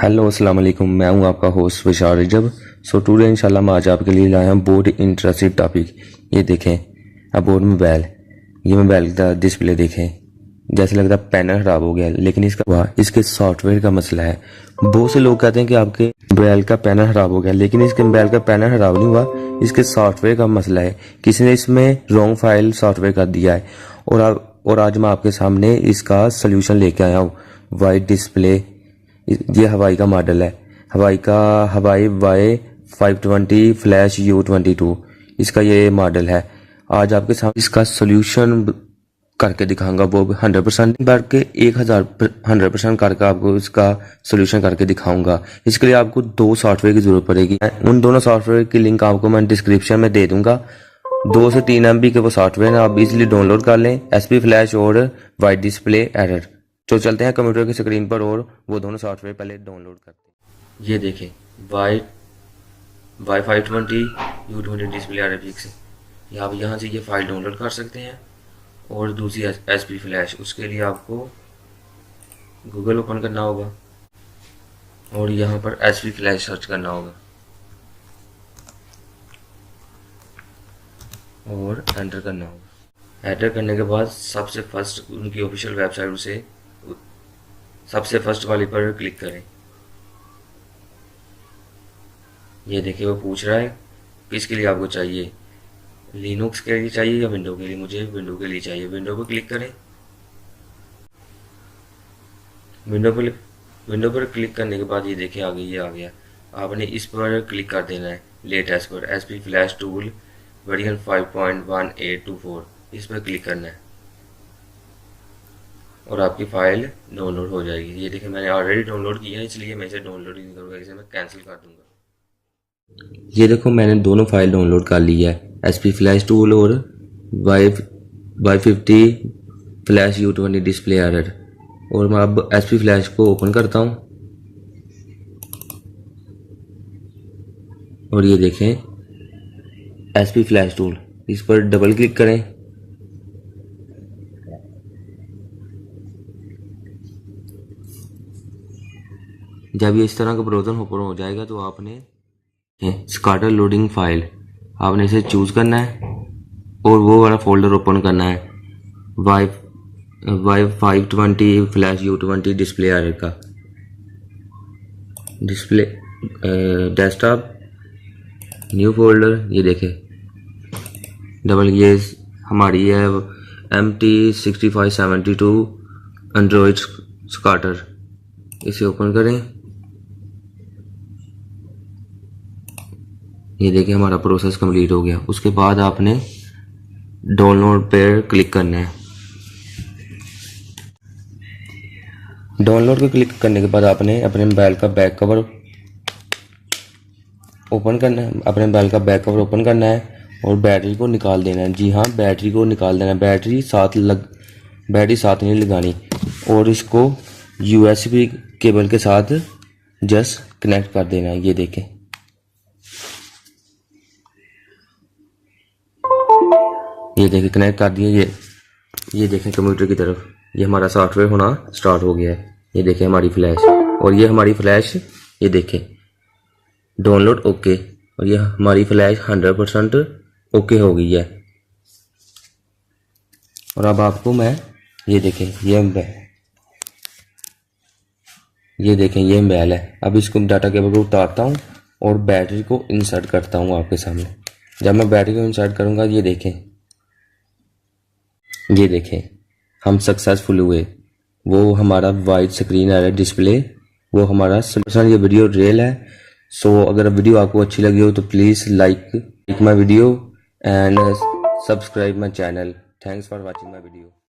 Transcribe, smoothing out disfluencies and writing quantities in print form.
Hello अस्सलाम वालेकुम, मैं हूं आपका होस्ट विशाल रजब। सो टुडे इंशाल्लाह मैं आज आपके लिए लाया हूं बहुत इंटरेस्टिंग टॉपिक। ये देखें अबोट मोबाइल, ये मोबाइल का डिस्प्ले देखें, जैसे लगता है पैनल खराब हो गया, लेकिन इसके सॉफ्टवेयर का मसला है। बहुत से लोग कहते हैं कि आपके मोबाइल का पैनल खराब हो गया, लेकिन इसके मोबाइल का पैनल खराब नहीं हुआ, इसके सॉफ्टवेयर का मसला है। किसी ने इसमें रॉन्ग फाइल सॉफ्टवेयर कर दिया है और आज मैं आपके सामने इसका सोल्यूशन लेके आया हूँ। वाइट डिस्प्ले, ये हवाई का मॉडल है, हवाई Y520 फ्लैश U22, इसका ये मॉडल है। आज आपके सामने इसका सोल्यूशन करके दिखाऊंगा, वो 100% करके 100% करके आपको इसका सोल्यूशन करके दिखाऊंगा। इसके लिए आपको दो सॉफ्टवेयर की जरूरत पड़ेगी। उन दोनों सॉफ्टवेयर की लिंक आपको मैं डिस्क्रिप्शन में दे दूंगा। 2 से 3 MB के वो सॉफ्टवेयर है, आप इजीली डाउनलोड कर लें, SP फ्लैश और वाइट डिस्प्ले एरर। तो चलते हैं कंप्यूटर की स्क्रीन पर और वो दोनों सॉफ्टवेयर पहले डाउनलोड करते हैं। ये देखें Y520 U20 display error fix, आप यहाँ से ये फाइल डाउनलोड कर सकते हैं। और दूसरी SP फ्लैश, उसके लिए आपको गूगल ओपन करना होगा और यहाँ पर SP फ्लैश सर्च करना होगा और एंटर करना होगा। एंटर करने के बाद सबसे फर्स्ट उनकी ऑफिशियल वेबसाइट से सबसे फर्स्ट वाली पर क्लिक करें। ये देखिए वो पूछ रहा है किसके लिए आपको चाहिए, लिनक्स के लिए चाहिए या विंडो के लिए। मुझे विंडो के लिए चाहिए, विंडो पर क्लिक करें। विंडो पर क्लिक करने के बाद ये देखिए आगे ये आ गया। आपने इस पर क्लिक कर देना है, लेटेस्ट पर, SP फ्लैश टूल वर्जन 5.1824, इस पर क्लिक करना है और आपकी फाइल डाउनलोड हो जाएगी। ये देखिए मैंने ऑलरेडी डाउनलोड किया है, इसलिए मैं इसे डाउनलोड नहीं करूँगा, इसे मैं कैंसिल कर दूंगा। ये देखो मैंने दोनों फाइल डाउनलोड कर ली है, SP फ्लैश टूल और Y50 flash U20 display error. और मैं अब SP फ्लैश को ओपन करता हूँ और ये देखें SP फ्लैश टूल, इस पर डबल क्लिक करें। जब ये इस तरह का ब्राउज़र ओपन हो जाएगा तो आपने स्काटर लोडिंग फाइल, आपने इसे चूज करना है और वो वाला फोल्डर ओपन करना है, Y520 flash U20 display error का डिस्प्ले डेस्कटॉप, न्यू फोल्डर। ये देखे डबल, ये हमारी है MT6572 एंड्रॉयड स्काटर, इसे ओपन करें। ये देखिए हमारा प्रोसेस कंप्लीट हो गया। उसके बाद आपने डाउनलोड पर क्लिक करना है। डाउनलोड पर क्लिक करने के बाद आपने अपने मोबाइल का बैक कवर ओपन करना है, और बैटरी को निकाल देना है। जी हाँ, बैटरी को निकाल देना है, बैटरी साथ नहीं लगानी। और इसको USB केबल के साथ जस्ट कनेक्ट कर देना है। ये देखें कनेक्ट कर दिए। ये देखें कंप्यूटर की तरफ, ये हमारा सॉफ्टवेयर होना स्टार्ट हो गया है। ये देखें हमारी फ्लैश, और ये हमारी फ्लैश, ये देखें डाउनलोड ओके, और ये हमारी फ्लैश 100% ओके हो गई है। और अब आपको मैं ये देखें ये मोबाइल है। अब इसको डाटा केबल को उतारता हूँ और बैटरी को इंसर्ट करता हूँ आपके सामने। जब मैं बैटरी को इंसर्ट करूँगा, ये देखें हम सक्सेसफुल हुए। वो हमारा वाइट स्क्रीन एरर डिस्प्ले, वो हमारा सोल्यूशन। ये वीडियो रियल है। सो अगर वीडियो आपको अच्छी लगी हो तो please like my video and subscribe my channel. Thanks for watching my video.